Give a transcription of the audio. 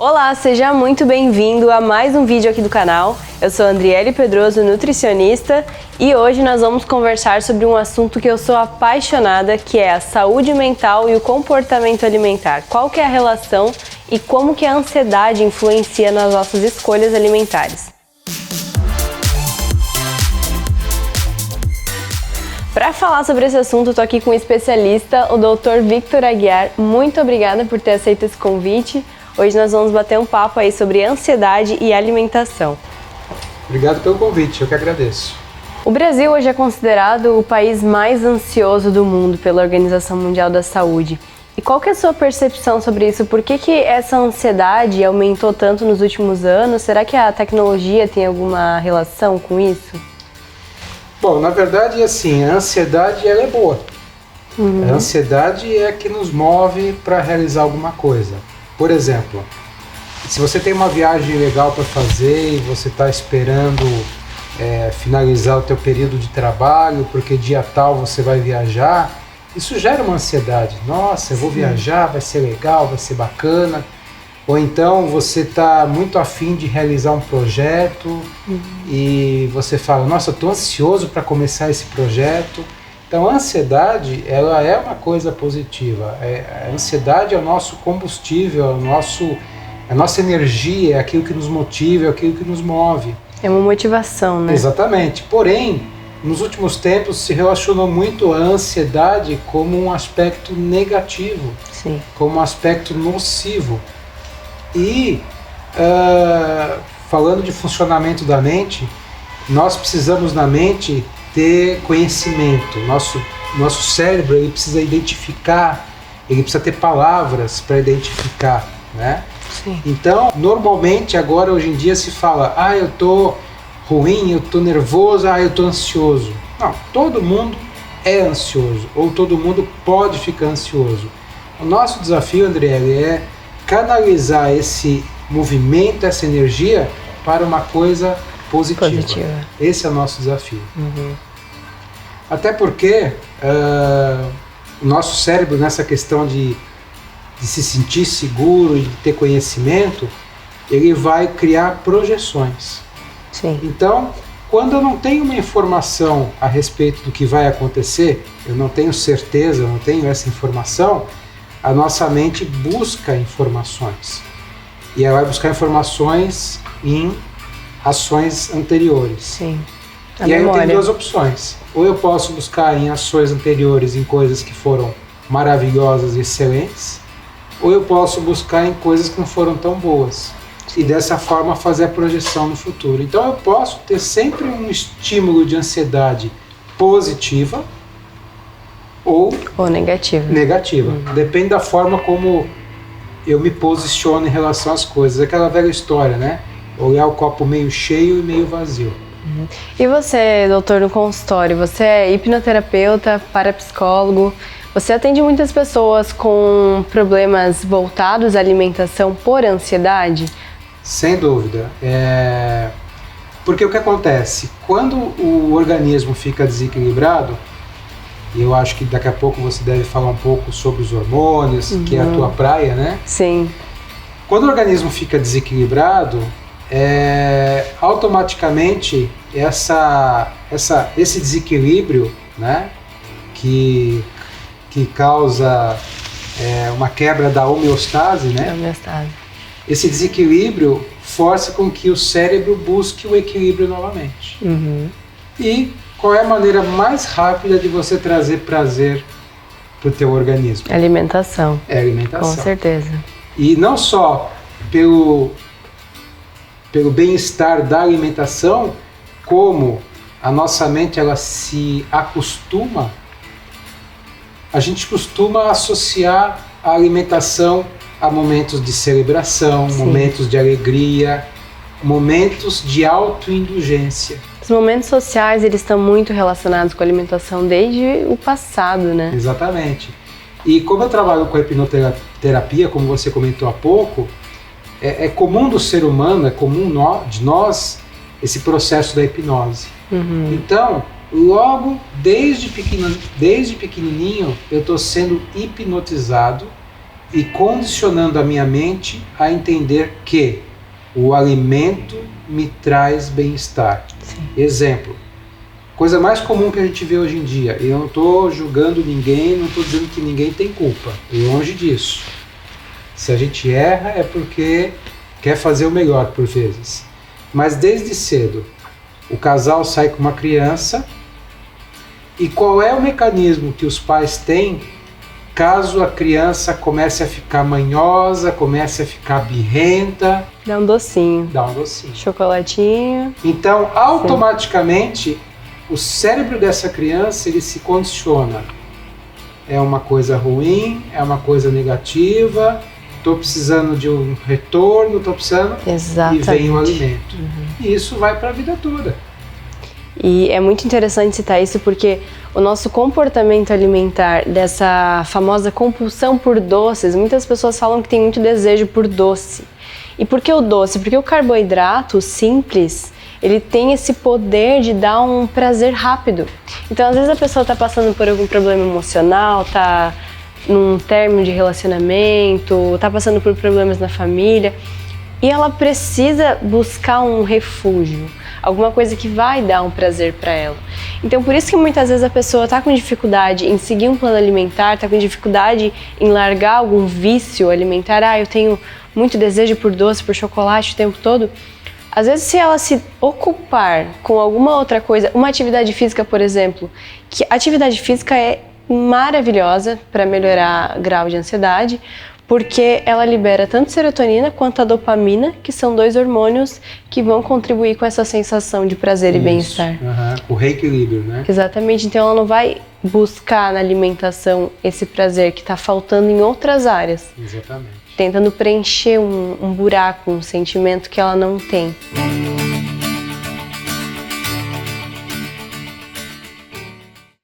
Olá, seja muito bem-vindo a mais um vídeo aqui do canal. Eu sou Andriele Pedroso, nutricionista, e hoje nós vamos conversar sobre um assunto que eu sou apaixonada, que é a saúde mental e o comportamento alimentar. Qual que é a relação e como que a ansiedade influencia nas nossas escolhas alimentares. Para falar sobre esse assunto, eu tô aqui com um especialista, o Dr. Victor Aguiar. Muito obrigada por ter aceito esse convite. Hoje nós vamos bater um papo aí sobre ansiedade e alimentação. Obrigado pelo convite, eu que agradeço. O Brasil hoje é considerado o país mais ansioso do mundo pela Organização Mundial da Saúde. E qual que é a sua percepção sobre isso? Por que essa ansiedade aumentou tanto nos últimos anos? Será que a tecnologia tem alguma relação com isso? Bom, na verdade, assim, a ansiedade ela é boa. A ansiedade é que nos move para realizar alguma coisa. Por exemplo, se você tem uma viagem legal para fazer e você está esperando finalizar o teu período de trabalho, porque dia tal você vai viajar, isso gera uma ansiedade. Nossa, eu vou viajar, vai ser legal, vai ser bacana. Ou então você está muito afim de realizar um projeto e você fala, nossa, eu estou ansioso para começar esse projeto. Então a ansiedade, ela é uma coisa positiva. A ansiedade é o nosso combustível, a nossa energia, é aquilo que nos motiva, é aquilo que nos move. É uma motivação, né? Exatamente. Porém, nos últimos tempos se relacionou muito a ansiedade como um aspecto negativo, Sim. como um aspecto nocivo. E falando de funcionamento da mente, nós precisamos na mente ter conhecimento. Nosso cérebro ele precisa identificar, ele precisa ter palavras para identificar, né? Sim. Então, normalmente agora hoje em dia se fala, eu tô ruim, eu tô nervoso, eu tô ansioso. Não, todo mundo é ansioso, ou todo mundo pode ficar ansioso. O nosso desafio, Andriele, é canalizar esse movimento, essa energia para uma coisa positiva. Esse é o nosso desafio. Até porque o nosso cérebro, nessa questão de se sentir seguro e de ter conhecimento, ele vai criar projeções. Sim. Então, quando eu não tenho uma informação a respeito do que vai acontecer, eu não tenho certeza, eu não tenho essa informação, a nossa mente busca informações. E ela vai buscar informações em ações anteriores. Sim. E aí eu tenho duas opções. Ou eu posso buscar em ações anteriores em coisas que foram maravilhosas e excelentes, ou eu posso buscar em coisas que não foram tão boas. Sim. E dessa forma fazer a projeção no futuro. Então eu posso ter sempre um estímulo de ansiedade positiva ou negativa. Depende da forma como eu me posiciono em relação às coisas. Aquela velha história, né? Olhar o copo meio cheio e meio vazio. E você, doutor, no consultório, você é hipnoterapeuta, parapsicólogo, você atende muitas pessoas com problemas voltados à alimentação por ansiedade? Sem dúvida. Porque o que acontece? Quando o organismo fica desequilibrado, e eu acho que daqui a pouco você deve falar um pouco sobre os hormônios, que é a tua praia, né? Sim. Quando o organismo fica desequilibrado, automaticamente esse desequilíbrio, né, que causa uma quebra da homeostase, né? Homeostase. Esse desequilíbrio força com que o cérebro busque o equilíbrio novamente. E qual é a maneira mais rápida de você trazer prazer para o teu organismo? Alimentação. É alimentação. Com certeza. E não só pelo bem-estar da alimentação, como a nossa mente ela se acostuma, a gente costuma associar a alimentação a momentos de celebração, Sim. momentos de alegria, momentos de autoindulgência. Os momentos sociais, eles estão muito relacionados com a alimentação desde o passado, né? Exatamente. E como eu trabalho com a hipnoterapia, como você comentou há pouco, é comum do ser humano, é comum de nós, esse processo da hipnose. Então, logo desde pequenininho, eu estou sendo hipnotizado e condicionando a minha mente a entender que o alimento me traz bem-estar. Exemplo, coisa mais comum que a gente vê hoje em dia, e eu não estou julgando ninguém, não estou dizendo que ninguém tem culpa, longe disso. Se a gente erra é porque quer fazer o melhor por vezes. Mas desde cedo, o casal sai com uma criança, e qual é o mecanismo que os pais têm caso a criança comece a ficar manhosa, comece a ficar birrenta? Dá um docinho. Dá um docinho. Chocolatinho. Então, automaticamente, o cérebro dessa criança, ele se condiciona. É uma coisa ruim, é uma coisa negativa, estou precisando de um retorno, estou precisando... Exatamente. E vem o alimento. E isso vai para a vida toda. E é muito interessante citar isso porque o nosso comportamento alimentar, dessa famosa compulsão por doces, muitas pessoas falam que tem muito desejo por doce. E por que o doce? Porque o carboidrato simples, ele tem esse poder de dar um prazer rápido. Então, às vezes a pessoa está passando por algum problema emocional, está num término de relacionamento, está passando por problemas na família, e ela precisa buscar um refúgio, alguma coisa que vai dar um prazer para ela. Então, por isso que muitas vezes a pessoa está com dificuldade em seguir um plano alimentar, está com dificuldade em largar algum vício alimentar. Eu tenho muito desejo por doce, por chocolate o tempo todo. Às vezes, se ela se ocupar com alguma outra coisa, uma atividade física, por exemplo, que a atividade física é maravilhosa para melhorar o grau de ansiedade, porque ela libera tanto serotonina quanto a dopamina, que são dois hormônios que vão contribuir com essa sensação de prazer e bem-estar. O reequilíbrio, né? Exatamente, então ela não vai buscar na alimentação esse prazer que está faltando em outras áreas. Exatamente. Tentando preencher um buraco, um sentimento que ela não tem.